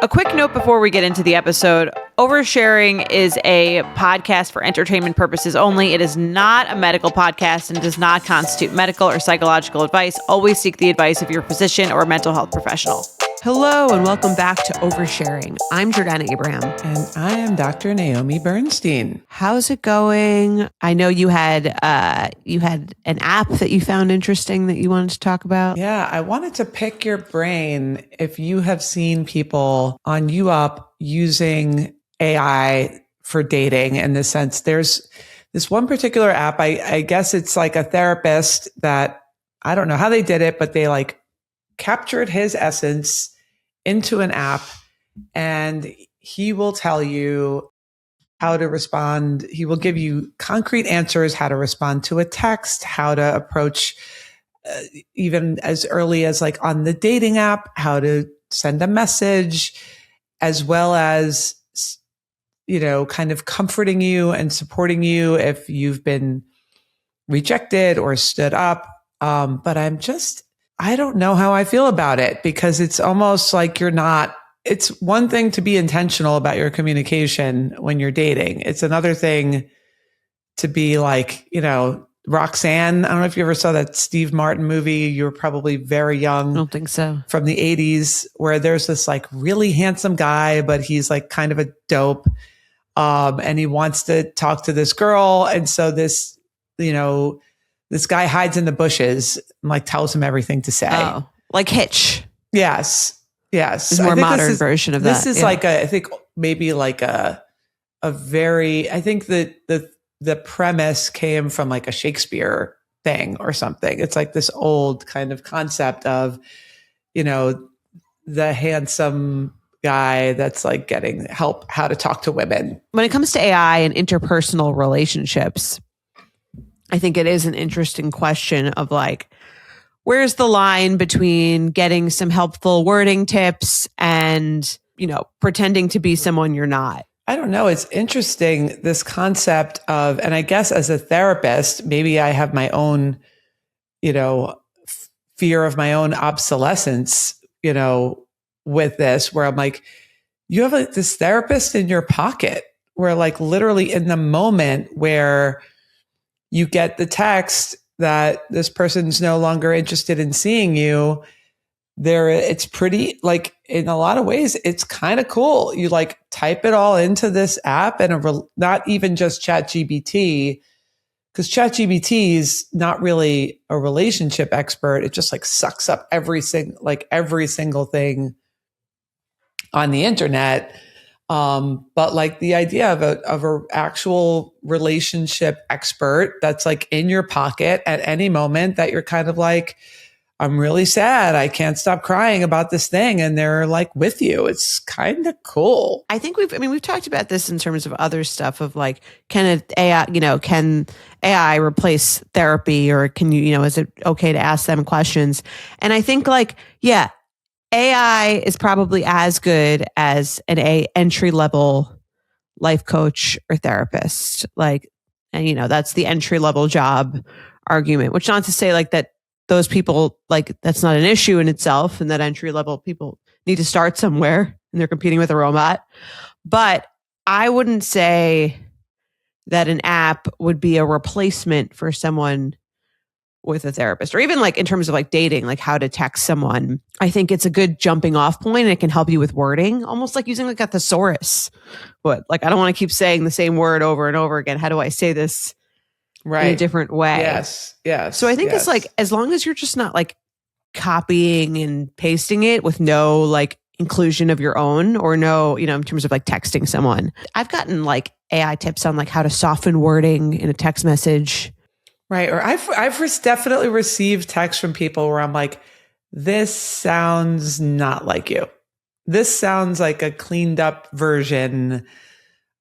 A quick note before we get into the episode. Oversharing is a podcast for entertainment purposes only. It is not a medical podcast and does not constitute medical or psychological advice. Always seek the advice of your physician or mental health professional. Hello and welcome back to Oversharing. I'm Jordana Abraham. And I am Dr. Naomi Bernstein. How's it going? I know you had an app that you found interesting that you wanted to talk about. Yeah, I wanted to pick your brain if you have seen people on YouUp using AI for dating. In the sense, there's this one particular app. I guess it's like a therapist that, I don't know how they did it, but they like captured his essence into an app, and he will tell you how to respond. He will give you concrete answers, how to respond to a text, how to approach even as early as like on the dating app, how to send a message, as well as, you know, kind of comforting you and supporting you if you've been rejected or stood up. But I don't know how I feel about it, because it's almost like it's one thing to be intentional about your communication when you're dating. It's another thing to be like, you know, Roxanne. I don't know if you ever saw that Steve Martin movie. You were probably very young. I don't think so. From the 80s, where there's this like really handsome guy, but he's like kind of a dope. And he wants to talk to this girl. And so this, you know, this guy hides in the bushes and like tells him everything to say. Oh, like Hitch. Yes. It's a more modern version of that. This is like I think maybe like a very, I think that the premise came from like a Shakespeare thing or something. It's like this old kind of concept of, you know, the handsome guy that's like getting help how to talk to women. When it comes to AI and interpersonal relationships, I think it is an interesting question of like, where's the line between getting some helpful wording tips and, you know, pretending to be someone you're not? I don't know. It's interesting, this concept of, and I guess as a therapist, maybe I have my own, you know, fear of my own obsolescence, you know, with this, where I'm like, you have like this therapist in your pocket, where like literally in the moment where you get the text that this person's no longer interested in seeing you, it's pretty, like, in a lot of ways, it's kind of cool. You like type it all into this app, and not even just ChatGPT, because ChatGPT is not really a relationship expert. It just like sucks up every single thing on the internet. But like the idea of a actual relationship expert that's like in your pocket at any moment, that you're kind of like, I'm really sad, I can't stop crying about this thing, and they're like with you. It's kind of cool. I think we've talked about this in terms of other stuff of like, can AI replace therapy, or can you is it okay to ask them questions? And I think like, yeah, AI is probably as good as an entry-level life coach or therapist. Like, and that's the entry-level job argument, which not to say like that those people, like, that's not an issue in itself, and that entry-level people need to start somewhere and they're competing with a robot. But I wouldn't say that an app would be a replacement for someone with a therapist, or even like in terms of like dating, like how to text someone. I think it's a good jumping off point, and it can help you with wording, almost like using like a thesaurus. But like, I don't want to keep saying the same word over and over again. How do I say this in a different way? Yes. So I think it's like, as long as you're just not like copying and pasting it with no like inclusion of your own, or no, in terms of like texting someone. I've gotten like AI tips on like how to soften wording in a text message. Right. Or I've definitely received texts from people where I'm like, this sounds not like you. This sounds like a cleaned up version,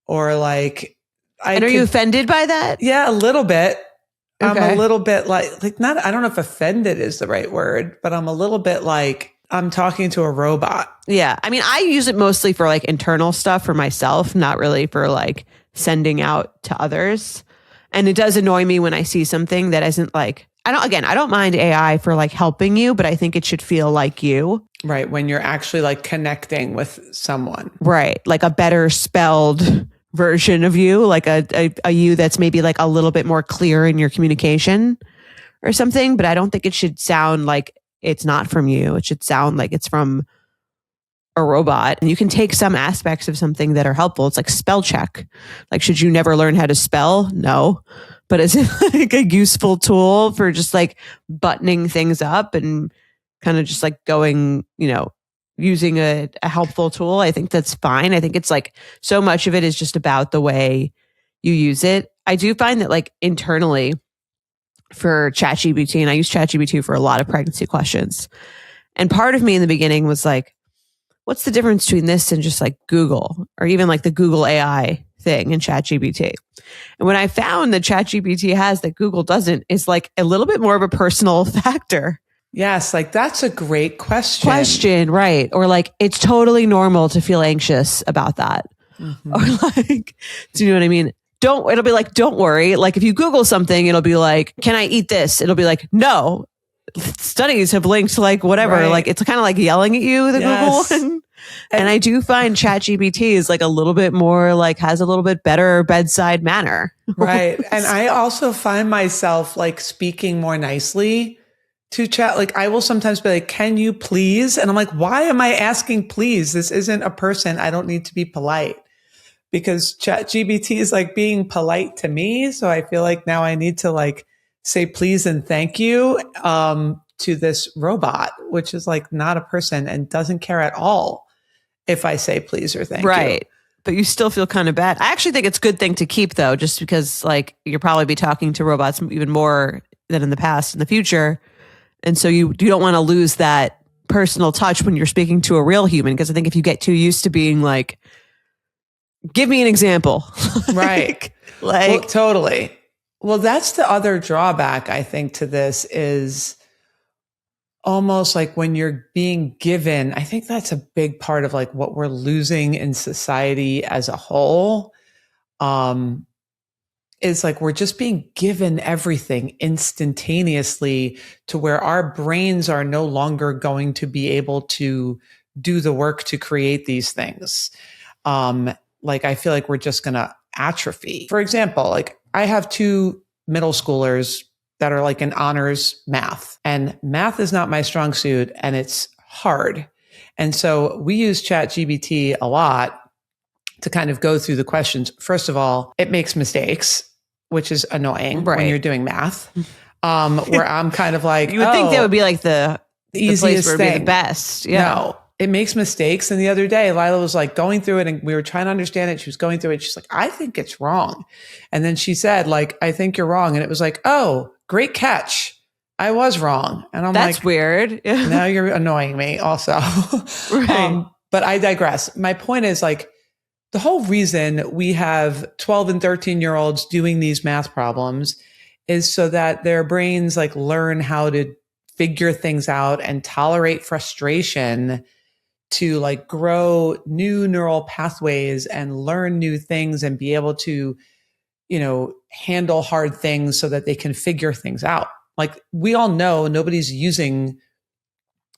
or like, and are you offended by that? Yeah, a little bit. Okay. I'm a little bit like not, I don't know if offended is the right word, but I'm a little bit like, I'm talking to a robot. Yeah. I mean, I use it mostly for like internal stuff for myself, not really for like sending out to others. And it does annoy me when I see something that isn't like, I don't mind AI for like helping you, but I think it should feel like you. Right. When you're actually like connecting with someone. Right. Like a better spelled version of you, like a you that's maybe like a little bit more clear in your communication or something. But I don't think it should sound like it's not from you. It should sound like it's from a robot. And you can take some aspects of something that are helpful. It's like spell check. Like, should you never learn how to spell? No. But is it like a useful tool for just like buttoning things up and kind of just like going, using a helpful tool? I think that's fine. I think it's like so much of it is just about the way you use it. I do find that like internally for ChatGPT, and I use ChatGPT for a lot of pregnancy questions. And part of me in the beginning was like, what's the difference between this and just like Google or even like the Google AI thing in ChatGPT? And when I found that ChatGPT has that Google doesn't, is like a little bit more of a personal factor. Yes, like that's a great question. Right. Or like it's totally normal to feel anxious about that. Mm-hmm. Or like, do you know what I mean? It'll be like, don't worry. Like if you Google something, it'll be like, can I eat this? It'll be like, no. Studies have linked to like whatever. Right. Like it's kind of like yelling at you, the Yes. Google one. And I do find ChatGPT is like a little bit more like has a little bit better bedside manner. Right. And I also find myself like speaking more nicely to chat. Like I will sometimes be like, can you please? And I'm like, why am I asking please? This isn't a person. I don't need to be polite, because ChatGPT is like being polite to me. So I feel like now I need to like say please and thank you to this robot, which is like not a person and doesn't care at all if I say please or thank you. Right. But you still feel kind of bad. I actually think it's a good thing to keep though, just because like you'll probably be talking to robots even more than in the past, in the future. And so you don't want to lose that personal touch when you're speaking to a real human. Because I think if you get too used to being like, give me an example. Right. Well, totally. Well, that's the other drawback, I think, to this is almost like when you're being given, I think that's a big part of like what we're losing in society as a whole. Is like we're just being given everything instantaneously to where our brains are no longer going to be able to do the work to create these things. Like I feel like we're just going to atrophy. For example, like I have 2 middle schoolers that are like in honors math, and math is not my strong suit and it's hard. And so we use ChatGPT a lot to kind of go through the questions. First of all, it makes mistakes, which is annoying when you're doing math. Where I'm kind of like, you would think that would be like the easiest place thing. Be the best. Yeah. No, it makes mistakes. And the other day, Lila was like going through it and we were trying to understand it. She was going through it. She's like, I think it's wrong. And then she said, like, I think you're wrong. And it was like, oh, great catch. I was wrong. And I'm That's like, weird. now you're annoying me also. Right. But I digress. My point is like, the whole reason we have 12 and 13-year-olds doing these math problems is so that their brains like learn how to figure things out and tolerate frustration, to like grow new neural pathways and learn new things and be able to, handle hard things so that they can figure things out. Like we all know nobody's using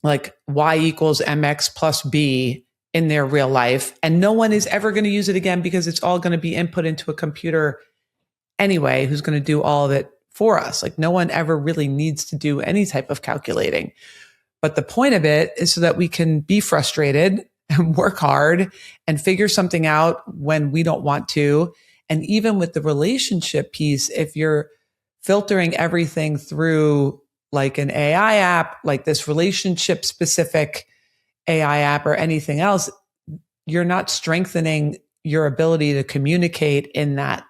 like y equals mx plus b in their real life. And no one is ever going to use it again because it's all going to be input into a computer anyway, who's going to do all of it for us. Like no one ever really needs to do any type of calculating. But the point of it is so that we can be frustrated and work hard and figure something out when we don't want to. And even with the relationship piece, if you're filtering everything through like an AI app, like this relationship specific AI app or anything else, you're not strengthening your ability to communicate in that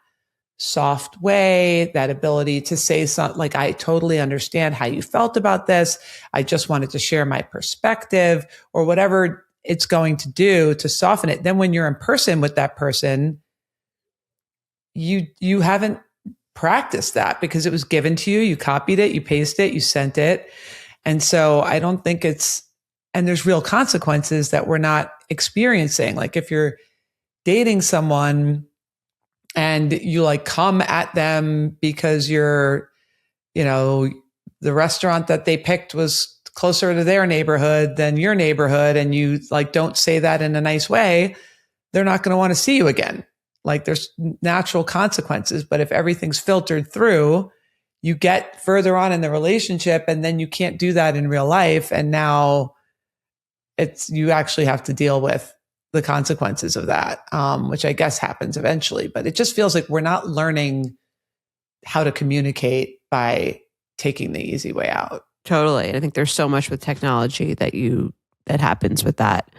soft way, that ability to say something like, I totally understand how you felt about this. I just wanted to share my perspective, or whatever it's going to do to soften it. Then when you're in person with that person, you haven't practiced that because it was given to you. You copied it, you pasted it, you sent it. And so I don't think and there's real consequences that we're not experiencing. Like if you're dating someone and you like come at them because the restaurant that they picked was closer to their neighborhood than your neighborhood, and you like don't say that in a nice way, they're not going to want to see you again. Like there's natural consequences, but if everything's filtered through, you get further on in the relationship and then you can't do that in real life. And now you actually have to deal with the consequences of that, which I guess happens eventually, but it just feels like we're not learning how to communicate by taking the easy way out. Totally. And I think there's so much with technology that happens with that.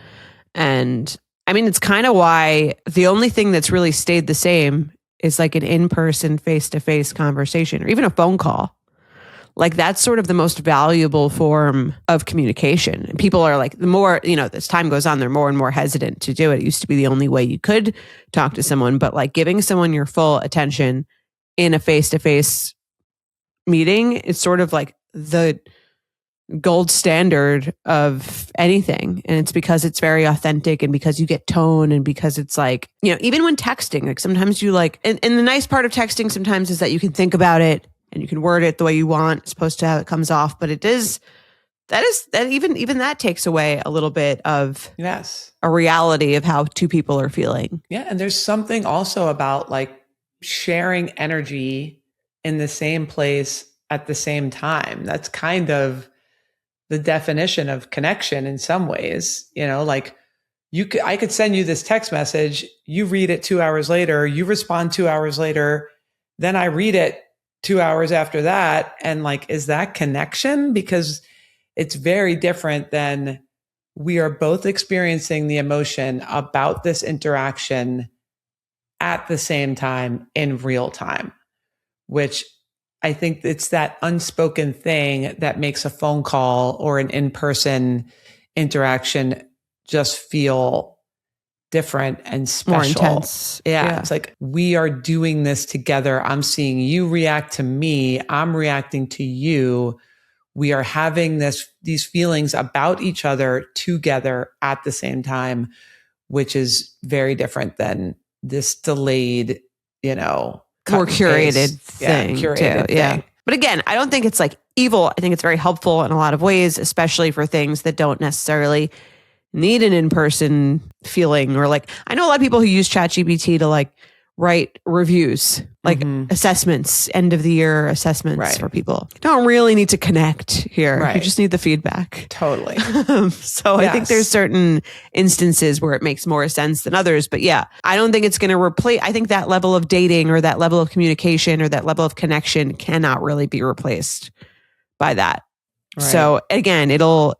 And I mean, it's kind of why the only thing that's really stayed the same is like an in-person, face-to-face conversation or even a phone call. Like that's sort of the most valuable form of communication. And people are like, the more, as time goes on, they're more and more hesitant to do it. It used to be the only way you could talk to someone, but like giving someone your full attention in a face-to-face meeting is sort of like the gold standard of anything. And it's because it's very authentic and because you get tone and because it's like, even when texting, like sometimes you like, and the nice part of texting sometimes is that you can think about it and you can word it the way you want, as opposed to how it comes off. But even that takes away a little bit of a reality of how two people are feeling. Yeah. And there's something also about like sharing energy in the same place at the same time. That's kind of the definition of connection in some ways. Like I could send you this text message, you read it 2 hours later, you respond 2 hours later, then I read it 2 hours after that. And like, is that connection? Because it's very different than we are both experiencing the emotion about this interaction at the same time in real time, which I think it's that unspoken thing that makes a phone call or an in-person interaction just feel different and special. More intense. Yeah. It's like we are doing this together. I'm seeing you react to me. I'm reacting to you. We are having these feelings about each other together at the same time, which is very different than this delayed, more curated thing. Thing. But again, I don't think it's like evil. I think it's very helpful in a lot of ways, especially for things that don't necessarily need an in-person feeling. Or like, I know a lot of people who use ChatGPT to like write reviews, like assessments, end of the year assessments for people. You don't really need to connect here. You just need the feedback. Totally. So I think there's certain instances where it makes more sense than others. But yeah, I don't think it's going to replace, I think that level of dating or that level of communication or that level of connection cannot really be replaced by that. Right. So again, it'll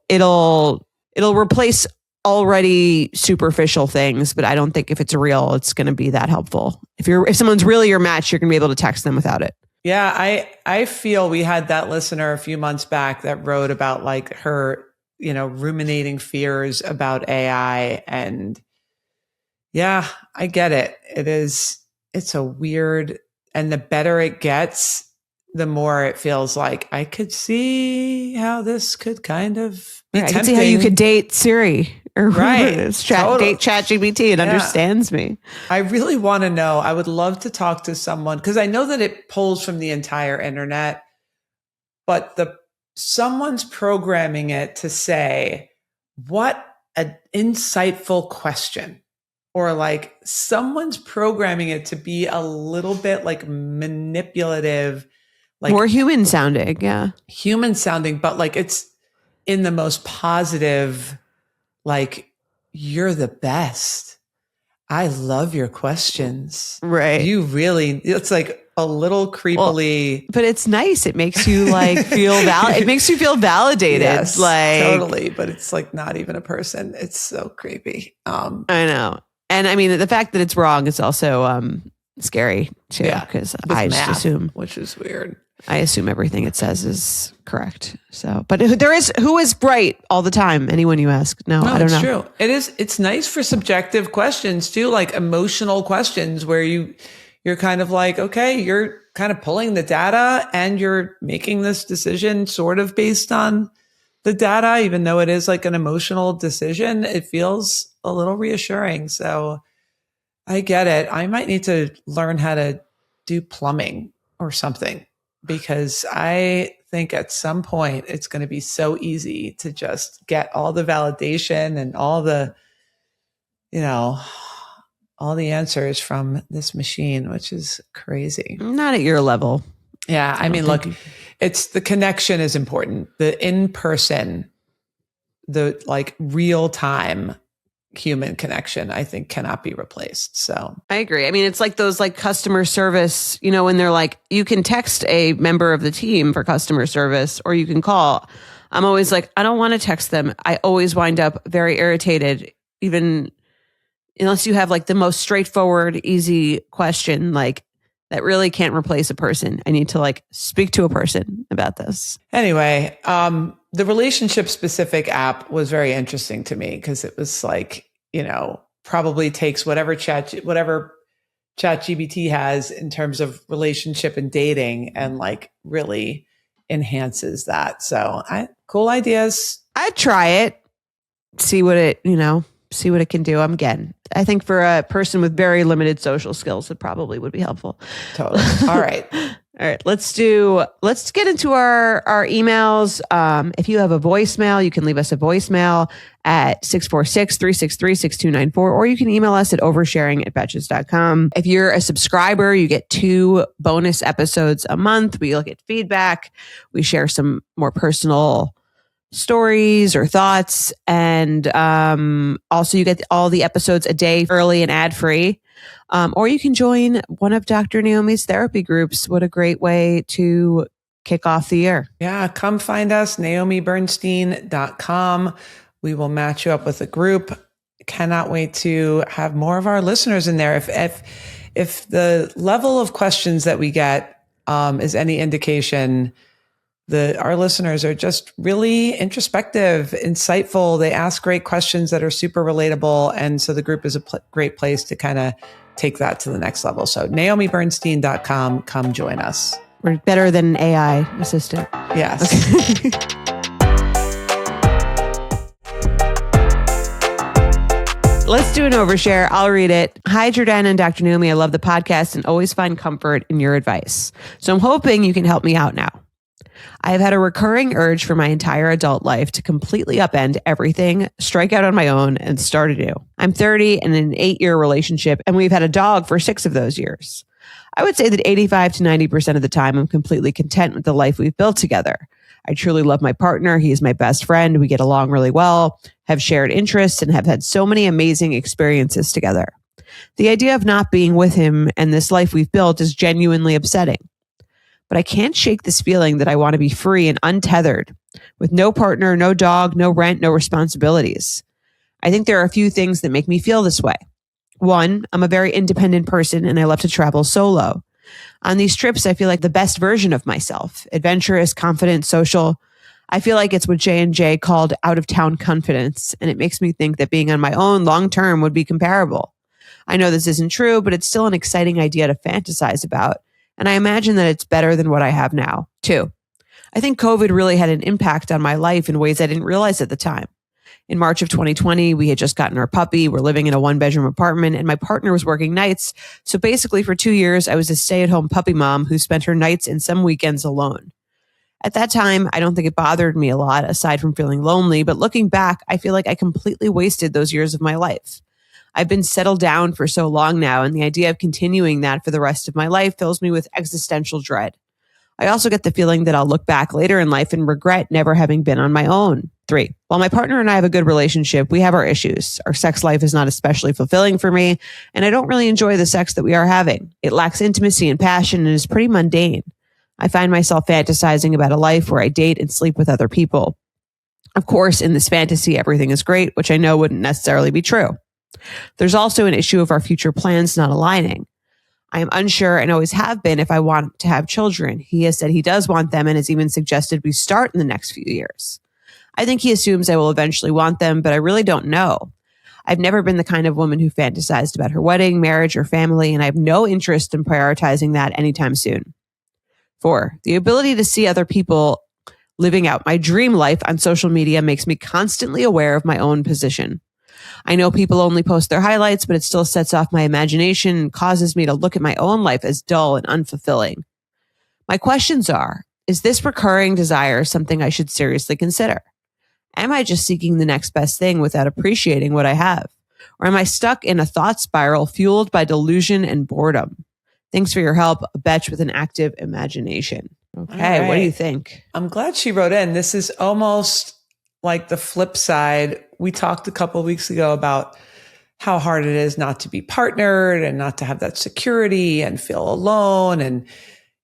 replace already superficial things, but I don't think if it's real, it's going to be that helpful. If someone's really your match, you're going to be able to text them without it. Yeah, I feel we had that listener a few months back that wrote about like her, ruminating fears about AI. And yeah, I get it. It's a weird, and the better it gets, the more it feels like I could see how this could kind of be tempting. I could see how you could date Siri. Or right. Date ChatGPT. It understands me. I really want to know. I would love to talk to someone because I know that it pulls from the entire internet, but someone's programming it to say, what an insightful question. Or like someone's programming it to be a little bit like manipulative. Like more human sounding. Yeah. Human sounding, but like it's in the most positive, like, you're the best. I love your questions. Right. It's like a little creepily. Well, but it's nice. It makes you like feel it makes you feel validated. Yes, like totally. But it's like not even a person. It's so creepy. I know. And I mean, the fact that it's wrong is also scary too. Because I just assume. Which is weird. I assume everything it says is correct. So, but who is right all the time? Anyone you ask? No, I don't know. It's true. It's nice for subjective questions too, like emotional questions where you're kind of like, okay, you're kind of pulling the data and you're making this decision sort of based on the data, even though it is like an emotional decision. It feels a little reassuring. So I get it. I might need to learn how to do plumbing or something, because I think at some point it's going to be so easy to just get all the validation and all the, all the answers from this machine, which is crazy. Not at your level. Yeah. I mean, look, it's the connection is important. The in-person, the like real time human connection, I think cannot be replaced. So I agree. I mean, it's like those like customer service, when they're like, you can text a member of the team for customer service or you can call. I'm always like, I don't want to text them. I always wind up very irritated, even unless you have like the most straightforward, easy question, like that really can't replace a person. I need to like speak to a person about this. Anyway, the relationship specific app was very interesting to me because it was like, probably takes whatever ChatGPT has in terms of relationship and dating and like really enhances that. So cool ideas. I'd try it, see what it can do. I think for a person with very limited social skills, it probably would be helpful. Totally. All right. All right, let's get into our emails. If you have a voicemail, you can leave us a voicemail at 646-363-6294, or you can email us at oversharing@betches.com. If you're a subscriber, you get 2 bonus episodes a month. We look at feedback. We share some more personal stories or thoughts. And also you get all the episodes a day early and ad-free. Or you can join one of Dr. Naomi's therapy groups. What a great way to kick off the year. Yeah, come find us, naomibernstein.com. We will match you up with a group. Cannot wait to have more of our listeners in there. If the level of questions that we get is any indication, our listeners are just really introspective, insightful. They ask great questions that are super relatable. And so the group is a great place to kind of take that to the next level. So naomibernstein.com, come join us. We're better than an AI assistant. Yes. Okay. Let's do an overshare. I'll read it. Hi, Jordana and Dr. Naomi. I love the podcast and always find comfort in your advice. So I'm hoping you can help me out now. I have had a recurring urge for my entire adult life to completely upend everything, strike out on my own, and start anew. I'm 30 and in an 8-year relationship, and we've had a dog for 6 of those years. I would say that 85 to 90% of the time, I'm completely content with the life we've built together. I truly love my partner. He is my best friend. We get along really well, have shared interests, and have had so many amazing experiences together. The idea of not being with him and this life we've built is genuinely upsetting. But I can't shake this feeling that I want to be free and untethered, with no partner, no dog, no rent, no responsibilities. I think there are a few things that make me feel this way. 1, I'm a very independent person and I love to travel solo. On these trips, I feel like the best version of myself, adventurous, confident, social. I feel like it's what J&J called out-of-town confidence, and it makes me think that being on my own long-term would be comparable. I know this isn't true, but it's still an exciting idea to fantasize about. And I imagine that it's better than what I have now. 2, I think COVID really had an impact on my life in ways I didn't realize at the time. In March of 2020, we had just gotten our puppy. We're living in a 1-bedroom apartment and my partner was working nights. So basically for 2 years, I was a stay-at-home puppy mom who spent her nights and some weekends alone. At that time, I don't think it bothered me a lot aside from feeling lonely, but looking back, I feel like I completely wasted those years of my life. I've been settled down for so long now, and the idea of continuing that for the rest of my life fills me with existential dread. I also get the feeling that I'll look back later in life and regret never having been on my own. 3, while my partner and I have a good relationship, we have our issues. Our sex life is not especially fulfilling for me, and I don't really enjoy the sex that we are having. It lacks intimacy and passion and is pretty mundane. I find myself fantasizing about a life where I date and sleep with other people. Of course, in this fantasy, everything is great, which I know wouldn't necessarily be true. There's also an issue of our future plans not aligning. I am unsure and always have been if I want to have children. He has said he does want them and has even suggested we start in the next few years. I think he assumes I will eventually want them, but I really don't know. I've never been the kind of woman who fantasized about her wedding, marriage, or family, and I have no interest in prioritizing that anytime soon. 4, the ability to see other people living out my dream life on social media makes me constantly aware of my own position. I know people only post their highlights, but it still sets off my imagination and causes me to look at my own life as dull and unfulfilling. My questions are, Is this recurring desire something I should seriously consider? Am I just seeking the next best thing without appreciating what I have? Or am I stuck in a thought spiral fueled by delusion and boredom? Thanks for your help, Betch with an active imagination. Okay, All what do you right. think? I'm glad she wrote in. This is almost like the flip side. We talked a couple of weeks ago about how hard it is not to be partnered and not to have that security and feel alone. And,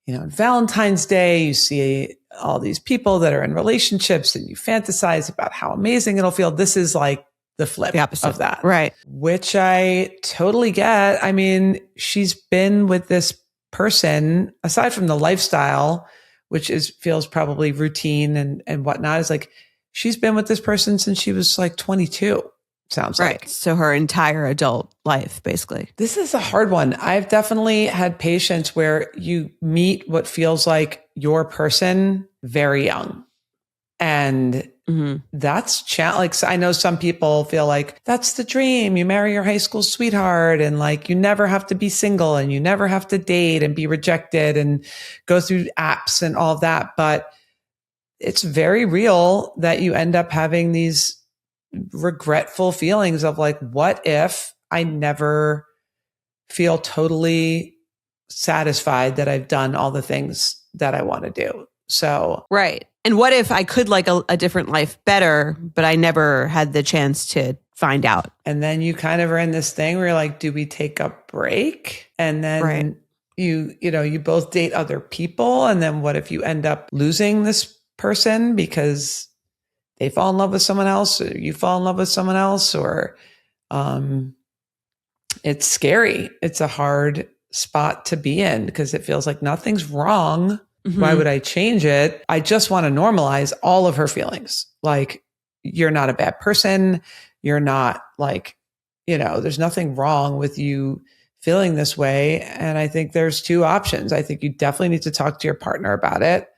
on Valentine's Day, you see all these people that are in relationships and you fantasize about how amazing it'll feel. This is like the flip of that. Right. Which I totally get. I mean, she's been with this person, aside from the lifestyle, which feels probably routine and whatnot, is like she's been with this person since she was like 22. Sounds right. like. So her entire adult life, basically. This is a hard one. I've definitely had patients where you meet what feels like your person very young. And that's like, I know some people feel like that's the dream. You marry your high school sweetheart and like you never have to be single and you never have to date and be rejected and go through apps and all of that. But it's very real that you end up having these regretful feelings of like, what if I never feel totally satisfied that I've done all the things that I want to do? So, right. And what if I could like a different life better, but I never had the chance to find out? And then you kind of are in this thing where you're like, do we take a break? And then you both date other people. And then what if you end up losing this person because they fall in love with someone else, or you fall in love with someone else, or it's scary. It's a hard spot to be in because it feels like nothing's wrong. Why would I change it? I just want to normalize all of her feelings. Like, you're not a bad person. You're not like, there's nothing wrong with you feeling this way. And I think there's two options. I think you definitely need to talk to your partner about it.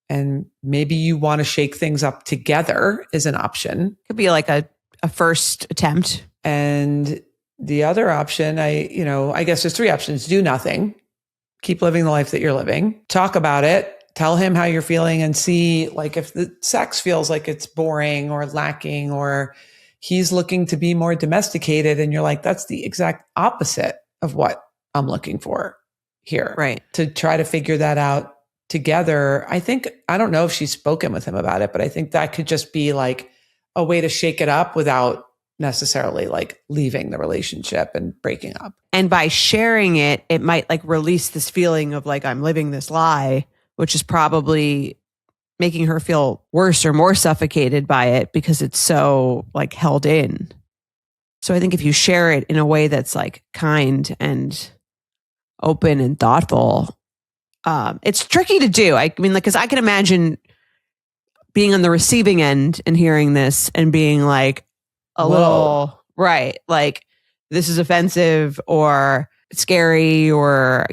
And maybe you want to shake things up together is an option. Could be like a first attempt. And the other option, I guess there's three options. Do nothing. Keep living the life that you're living. Talk about it. Tell him how you're feeling and see like if the sex feels like it's boring or lacking, or he's looking to be more domesticated and you're like, that's the exact opposite of what I'm looking for here. Right. To try to figure that out together. I don't know if she's spoken with him about it, but I think that could just be like a way to shake it up without necessarily like leaving the relationship and breaking up. And by sharing it, it might like release this feeling of like, I'm living this lie, which is probably making her feel worse or more suffocated by it because it's so like held in. So I think if you share it in a way that's like kind and open and thoughtful, it's tricky to do. I mean, like, because I can imagine being on the receiving end and hearing this and being like a little, right, like this is offensive or scary or,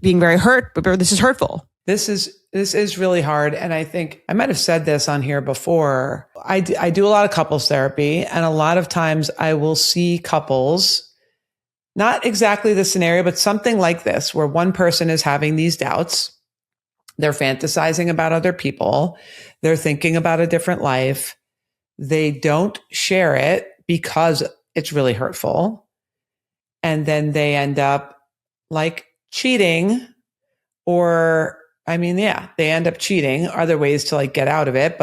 being very hurt, but this is hurtful. This is really hard. And I think I might have said this on here before. I do a lot of couples therapy, and a lot of times I will see couples, not exactly the scenario, but something like this, where one person is having these doubts. They're fantasizing about other people. They're thinking about a different life. They don't share it because it's really hurtful. And then they end up like cheating, or, they end up cheating. Other ways to like get out of it.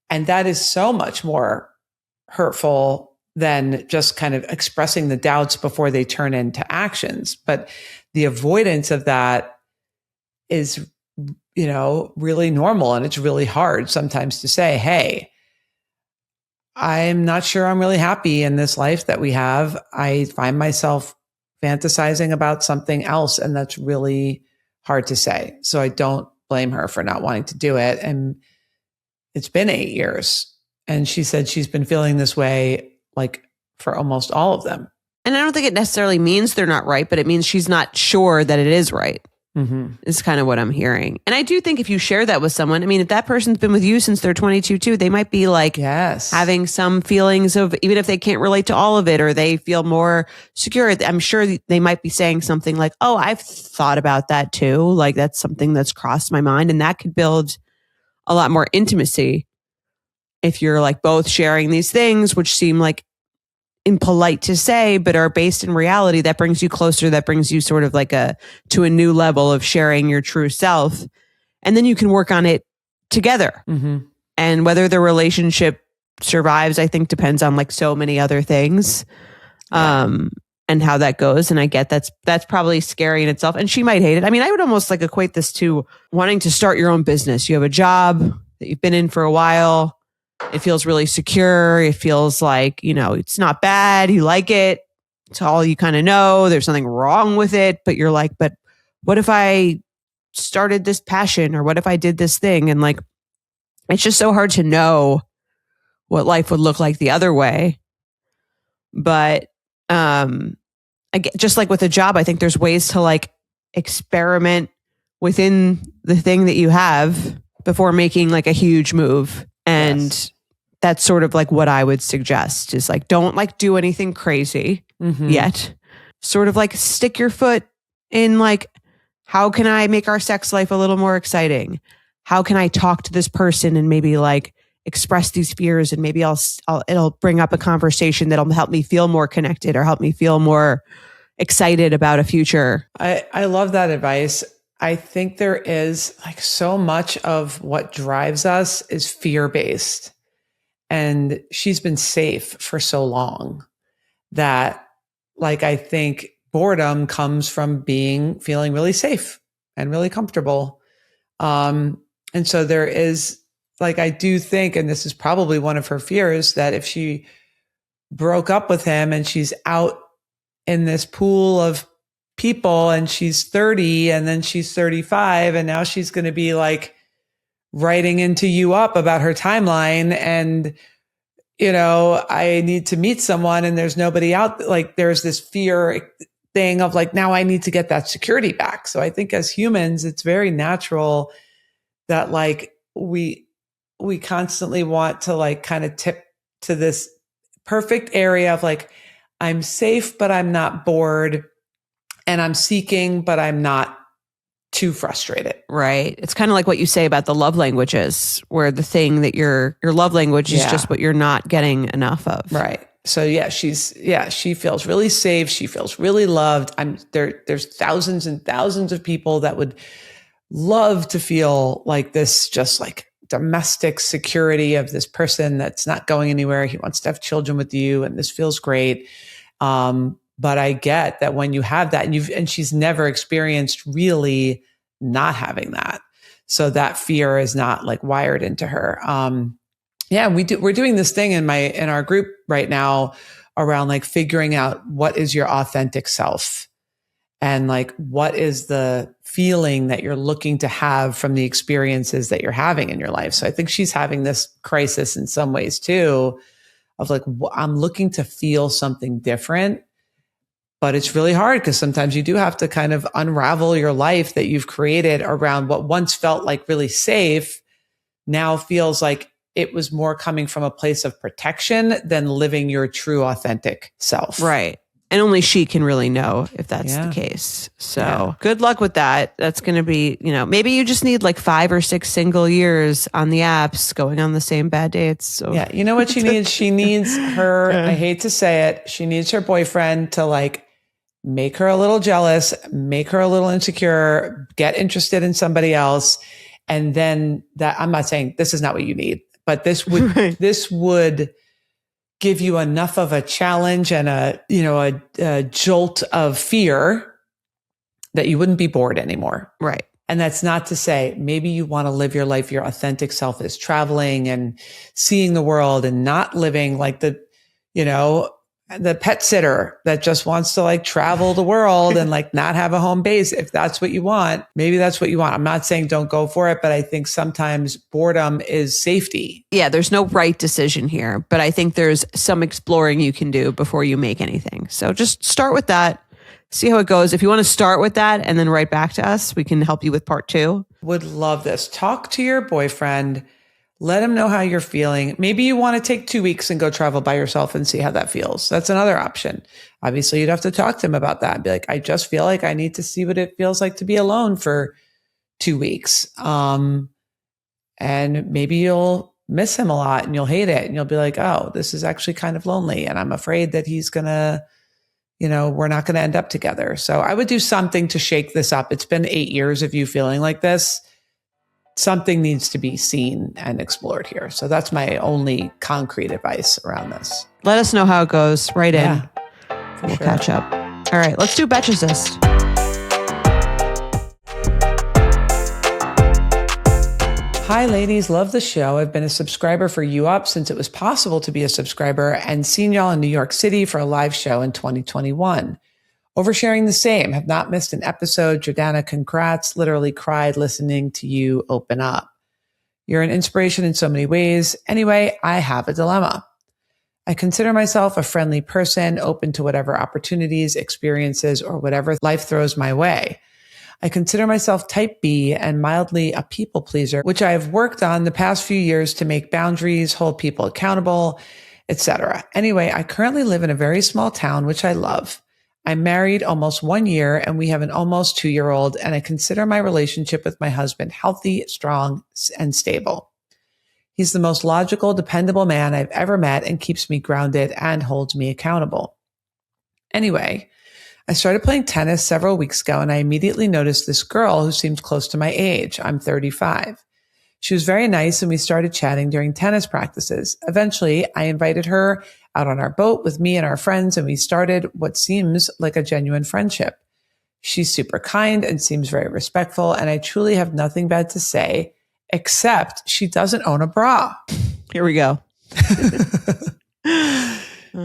And that is so much more hurtful than just kind of expressing the doubts before they turn into actions. But the avoidance of that is, really normal. And it's really hard sometimes to say, hey, I'm not sure I'm really happy in this life that we have. I find myself fantasizing about something else. And that's really hard to say. So I don't blame her for not wanting to do it. And it's been 8 years. And she said she's been feeling this way like for almost all of them. And I don't think it necessarily means they're not right, but it means she's not sure that it is right. is kind of what I'm hearing. And I do think if you share that with someone, I mean, if that person's been with you since they're 22 too, they might be like having some feelings of, even if they can't relate to all of it or they feel more secure, I'm sure they might be saying something like, oh, I've thought about that too. Like that's something that's crossed my mind. And that could build a lot more intimacy if you're like both sharing these things, which seem like impolite to say, but are based in reality. That brings you closer. That brings you sort of like to a new level of sharing your true self. And then you can work on it together. And whether the relationship survives, I think depends on like so many other things. And how that goes. And I get that's probably scary in itself. And she might hate it. I mean, I would almost like equate this to wanting to start your own business. You have a job that you've been in for a while. It feels really secure. It feels like, it's not bad. You like it. It's all you kind of know. There's nothing wrong with it. But you're like, but what if I started this passion or what if I did this thing? And like, it's just so hard to know what life would look like the other way. But just like with a job, I think there's ways to like experiment within the thing that you have before making like a huge move. And that's sort of like what I would suggest is like, don't like do anything crazy yet. Sort of like stick your foot in like, how can I make our sex life a little more exciting? How can I talk to this person and maybe like express these fears and maybe it'll bring up a conversation that'll help me feel more connected or help me feel more excited about a future. I love that advice. I think there is like so much of what drives us is fear-based. And she's been safe for so long that like, I think boredom comes from feeling really safe and really comfortable. And so there is like, I do think, and this is probably one of her fears, that if she broke up with him and she's out in this pool of people and she's 30 and then she's 35 and now she's going to be like writing into you up about her timeline and I need to meet someone and there's nobody out, like there's this fear thing of like, now I need to get that security back. So I think as humans it's very natural that like we constantly want to like kind of tip to this perfect area of like, I'm safe but I'm not bored. And I'm seeking, but I'm not too frustrated. Right. It's kind of like what you say about the love languages, where the thing that your love language is just what you're not getting enough of. Right. So she feels really safe. She feels really loved. There's thousands and thousands of people that would love to feel like this, just like domestic security of this person that's not going anywhere. He wants to have children with you and this feels great. But I get that when you have that and she's never experienced really not having that. So that fear is not like wired into her. We're doing this thing in our group right now around like figuring out what is your authentic self and like, what is the feeling that you're looking to have from the experiences that you're having in your life. So I think she's having this crisis in some ways too, of like, I'm looking to feel something different. But it's really hard because sometimes you do have to kind of unravel your life that you've created around what once felt like really safe, now feels like it was more coming from a place of protection than living your true authentic self. Right. And only she can really know if that's the case. So good luck with that. That's going to be, maybe you just need like 5 or 6 single years on the apps going on the same bad dates. So yeah, you know what she needs? She needs I hate to say it, she needs her boyfriend to like make her a little jealous, make her a little insecure, get interested in somebody else. And then I'm not saying this is not what you need, but this would give you enough of a challenge and a jolt of fear that you wouldn't be bored anymore. Right. And that's not to say maybe you want to live your life, your authentic self is traveling and seeing the world and not living like the pet sitter that just wants to like travel the world and like not have a home base. If that's what you want, maybe that's what you want. I'm not saying don't go for it, but I think sometimes boredom is safety. Yeah, there's no right decision here, but I think there's some exploring you can do before you make anything. So just start with that. see how it goes. If you want to start with that and then write back to us, we can help you with part 2. Would love this. Talk to your boyfriend. Let him know how you're feeling. Maybe you want to take 2 weeks and go travel by yourself and see how that feels. That's another option. Obviously, you'd have to talk to him about that and be like, I just feel like I need to see what it feels like to be alone for 2 weeks. And maybe you'll miss him a lot and you'll hate it. And you'll be like, oh, this is actually kind of lonely. And I'm afraid that he's going to, we're not going to end up together. So I would do something to shake this up. It's been 8 years of you feeling like this. Something needs to be seen and explored here. So that's my only concrete advice around this. Let us know how it goes. Write in. We'll sure. catch up. All right, let's do Betch Assist. Hi, ladies. Love the show. I've been a subscriber for You Up since it was possible to be a subscriber and seen y'all in New York City for a live show in 2021. Oversharing the same. Have not missed an episode. Jordana, congrats. Literally cried listening to you open up. You're an inspiration in so many ways. Anyway, I have a dilemma. I consider myself a friendly person, open to whatever opportunities, experiences, or whatever life throws my way. I consider myself type B and mildly a people pleaser, which I have worked on the past few years to make boundaries, hold people accountable, etc. Anyway, I currently live in a very small town, which I love. I'm married almost 1 year and we have an almost 2-year-old, and I consider my relationship with my husband healthy, strong, and stable. He's the most logical, dependable man I've ever met and keeps me grounded and holds me accountable. Anyway, I started playing tennis several weeks ago and I immediately noticed this girl who seemed close to my age. I'm 35. She was very nice and we started chatting during tennis practices. Eventually, I invited her out on our boat with me and our friends, and we started what seems like a genuine friendship. She's super kind and seems very respectful, and I truly have nothing bad to say, except she doesn't own a bra. Here we go.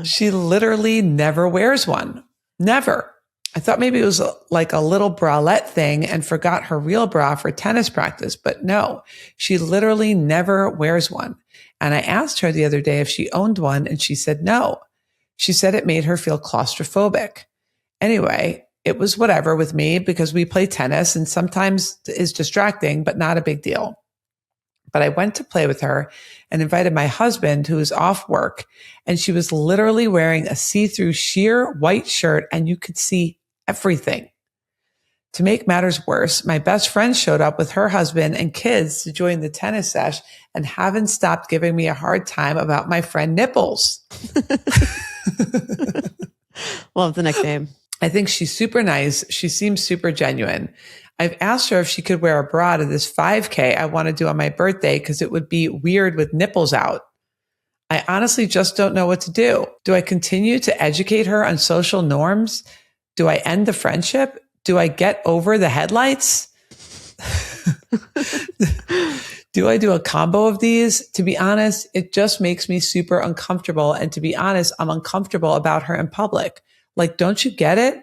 She literally never wears one. Never. I thought maybe it was like a little bralette thing and forgot her real bra for tennis practice, but no, she literally never wears one. And I asked her the other day if she owned one and she said no. She said it made her feel claustrophobic. Anyway, it was whatever with me because we play tennis and sometimes is distracting, but not a big deal. But I went to play with her and invited my husband, who is off work, and she was literally wearing a see-through sheer white shirt and you could see everything. To make matters worse, my best friend showed up with her husband and kids to join the tennis sesh and haven't stopped giving me a hard time about my friend nipples. Love the nickname. I think she's super nice. She seems super genuine. I've asked her if she could wear a bra to this 5K I want to do on my birthday because it would be weird with nipples out. I honestly just don't know what to do. Do I continue to educate her on social norms? Do I end the friendship? Do I get over the headlights? Do I do a combo of these? To be honest, it just makes me super uncomfortable. And to be honest, I'm uncomfortable about her in public. Like, don't you get it?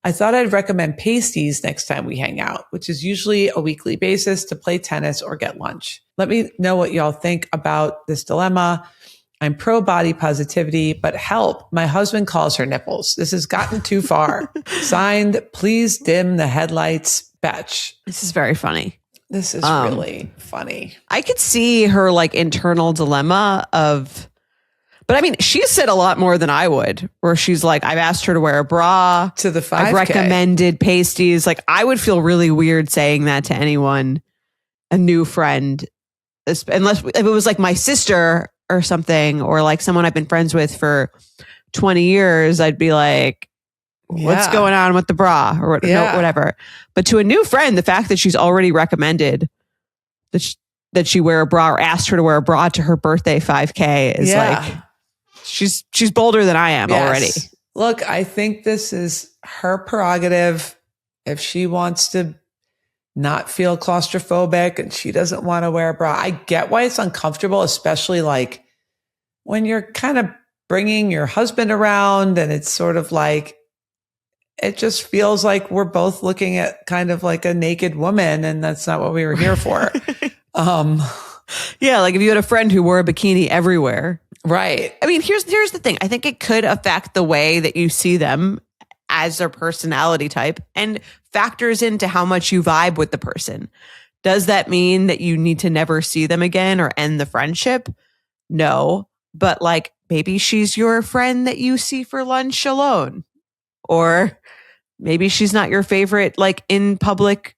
I thought I'd recommend pasties next time we hang out, which is usually a weekly basis to play tennis or get lunch. Let me know what y'all think about this dilemma. I'm pro body positivity, but help. My husband calls her nipples. This has gotten too far. Signed, please dim the headlights, Betch. This is very funny. This is really funny. I could see her like internal dilemma of, but I mean, she said a lot more than I would, where she's like, I've asked her to wear a bra. To the 5K. I've recommended pasties. Like, I would feel really weird saying that to anyone, a new friend, unless if it was like my sister or something, or like someone I've been friends with for 20 years, I'd be like, what's going on with the bra or whatever. But to a new friend, the fact that she's already recommended that she wear a bra or asked her to wear a bra to her birthday 5K is like, she's bolder than I am already. Look, I think this is her prerogative. If she wants to not feel claustrophobic and she doesn't want to wear a bra, I get why it's uncomfortable, especially like when you're kind of bringing your husband around and it's sort of like, it just feels like we're both looking at kind of like a naked woman, and that's not what we were here for. Yeah, like if you had a friend who wore a bikini everywhere. Right. I mean, here's the thing. I think it could affect the way that you see them as their personality type and factors into how much you vibe with the person. Does that mean that you need to never see them again or end the friendship? No, but like maybe she's your friend that you see for lunch alone, or maybe she's not your favorite, like in public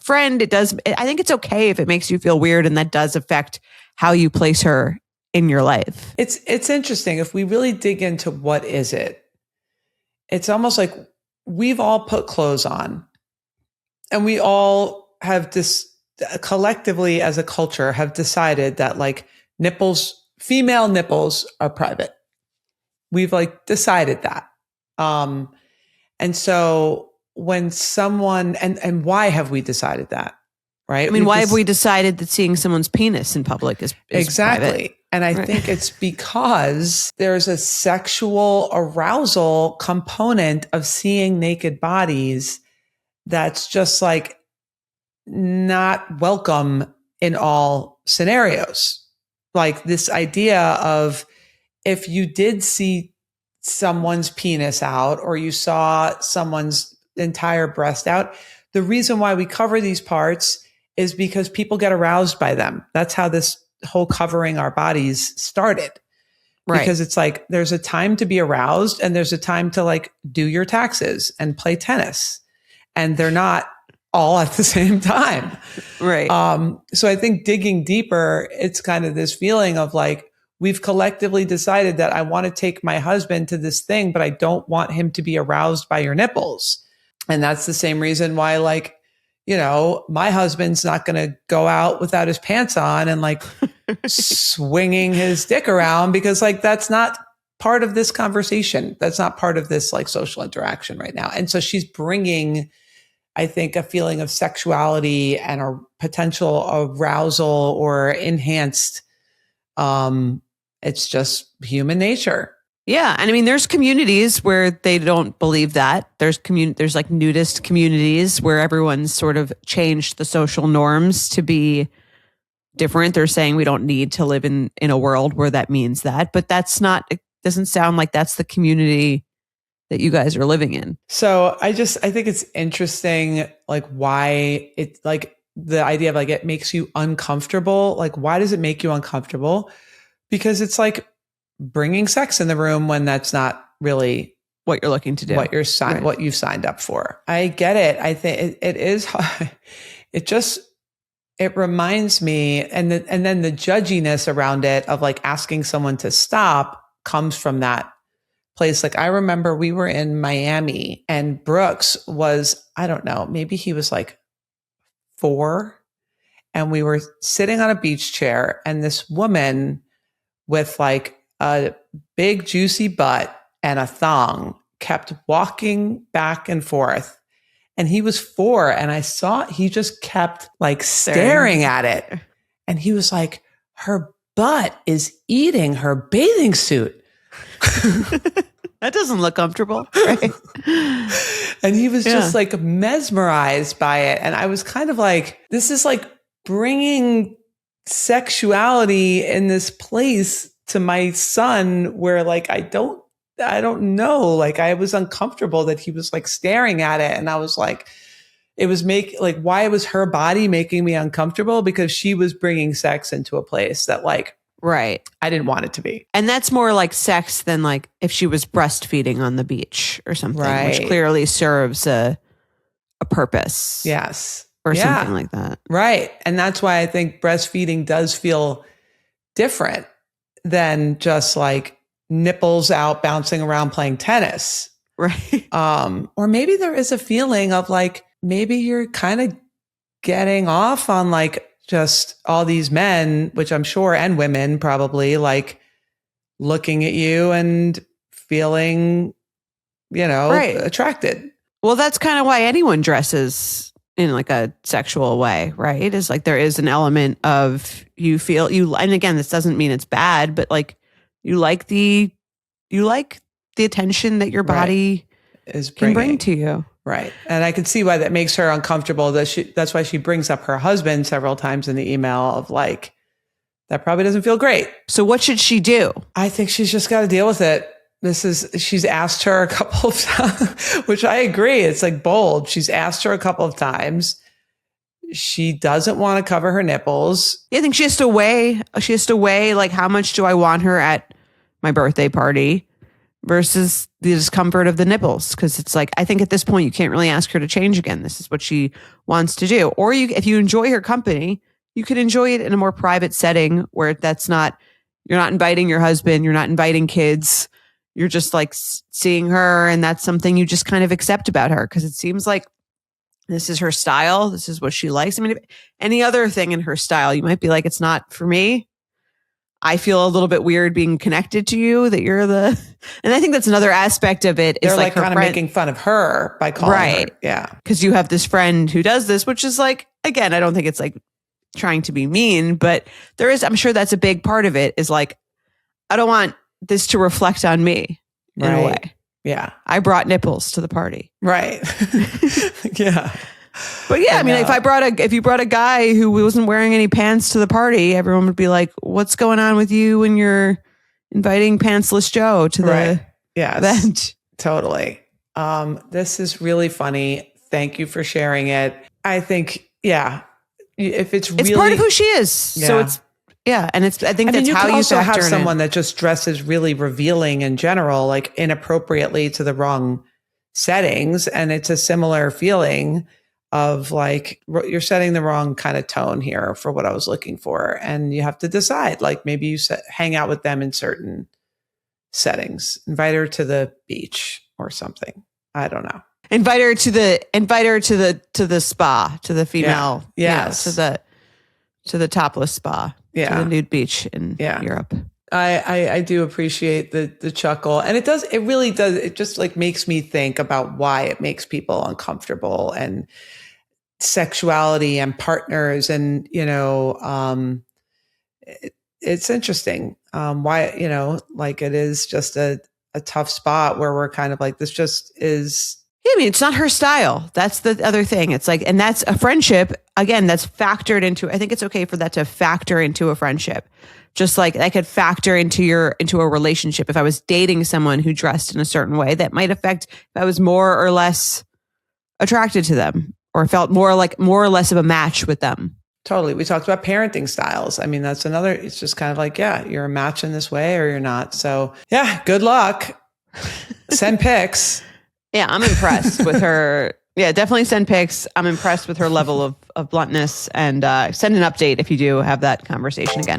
friend. I think it's okay if it makes you feel weird, and that does affect how you place her in your life. It's interesting. If we really dig into what is it, it's almost like we've all put clothes on, and we all have collectively as a culture have decided that like female nipples are private. We've like decided that. And so when someone, and why have we decided that? Right? I mean, why have we decided that seeing someone's penis in public is exactly private? And I think it's because there's a sexual arousal component of seeing naked bodies that's just like not welcome in all scenarios. Like this idea of if you did see someone's penis out or you saw someone's entire breast out, the reason why we cover these parts is because people get aroused by them. That's how this whole covering our bodies started. Right. Because it's like there's a time to be aroused and there's a time to like do your taxes and play tennis. And they're not all at the same time. Right. So I think digging deeper, it's kind of this feeling of like, we've collectively decided that I want to take my husband to this thing, but I don't want him to be aroused by your nipples. And that's the same reason why, like, you know, my husband's not going to go out without his pants on and like swinging his dick around, because like, that's not part of this conversation. That's not part of this like social interaction right now. And so she's bringing, I think, a feeling of sexuality and a potential arousal or enhanced, it's just human nature. Yeah. And I mean, there's communities where they don't believe that. There's like nudist communities where everyone's sort of changed the social norms to be different. They're saying we don't need to live in a world where that means that, but it doesn't sound like that's the community that you guys are living in. So I think it's interesting, like why it's like the idea of like, it makes you uncomfortable. Like, why does it make you uncomfortable? Because it's like bringing sex in the room when that's not really what you're looking to do, what you've signed up for. I get it. I think it is. It reminds me, and then the judginess around it of like asking someone to stop comes from that place. Like I remember we were in Miami and Brooks was, I don't know, maybe he was like 4, and we were sitting on a beach chair, and this woman with like a big juicy butt and a thong kept walking back and forth. And he was 4, and I saw he just kept like staring at it. And he was like, her butt is eating her bathing suit. That doesn't look comfortable. Right? And he was just like mesmerized by it. And I was kind of like, this is like bringing sexuality in this place to my son where like, I don't know. Like I was uncomfortable that he was like staring at it. And I was like, why was her body making me uncomfortable? Because she was bringing sex into a place that like, right, I didn't want it to be. And that's more like sex than like if she was breastfeeding on the beach or something, right, which clearly serves a purpose. Yes. Or something like that. Right. And that's why I think breastfeeding does feel different than just like nipples out bouncing around playing tennis. Right. Or maybe there is a feeling of like, maybe you're kind of getting off on like just all these men, which I'm sure, and women probably, like looking at you and feeling, attracted. Well, that's kind of why anyone dresses in like a sexual way, right? Is like there is an element of and again, this doesn't mean it's bad, but like you like the attention that your body can bring to you. Right. And I can see why that makes her uncomfortable. That's why she brings up her husband several times in the email of like, that probably doesn't feel great. So what should she do? I think she's just got to deal with it. she's asked her a couple of times, which I agree. It's like bold. She's asked her a couple of times. She doesn't want to cover her nipples. I think she has to weigh like, how much do I want her at my birthday party versus the discomfort of the nipples? Because it's like, I think at this point you can't really ask her to change again. This is what she wants to do. Or if you enjoy her company, you could enjoy it in a more private setting where you're not inviting your husband, you're not inviting kids. You're just like seeing her, and that's something you just kind of accept about her, because it seems like this is her style. This is what she likes. I mean, if any other thing in her style, you might be like, it's not for me. I feel a little bit weird being connected to you, that you're and I think that's another aspect of it. They're like kind of making fun of her by calling her. Yeah. Because you have this friend who does this, which is like, again, I don't think it's like trying to be mean, but I'm sure that's a big part of it, is like, I don't want this to reflect on me in a way. Yeah. I brought nipples to the party. Right. Yeah. But yeah, I mean, if you brought a guy who wasn't wearing any pants to the party, everyone would be like, what's going on with you when you're inviting pantsless Joe to the event? Totally. This is really funny. Thank you for sharing it. I think, if it's part of who she is. Yeah. So it's, and I think that's how you also have someone that just dresses really revealing in general, like inappropriately to the wrong settings. And it's a similar feeling of like, you're setting the wrong kind of tone here for what I was looking for. And you have to decide, like, maybe you hang out with them in certain settings, invite her to the beach or something. I don't know. Invite her to the spa, to the female, to the topless spa. To the nude beach in Europe. I do appreciate the chuckle. And it really does. It just like makes me think about why it makes people uncomfortable, and sexuality and partners. And, it's interesting why, like it is just a tough spot where we're kind of like, this just is. I mean, it's not her style. That's the other thing. It's like, and that's a friendship. Again, that's factored into, I think it's okay for that to factor into a friendship. Just like that could factor into a relationship. If I was dating someone who dressed in a certain way, that might affect if I was more or less attracted to them, or felt more or less of a match with them. Totally. We talked about parenting styles. I mean, that's another, it's just kind of like, you're a match in this way or you're not. So good luck. Send pics. Yeah, I'm impressed with her. Yeah, definitely send pics. I'm impressed with her level of bluntness, and send an update if you do have that conversation again.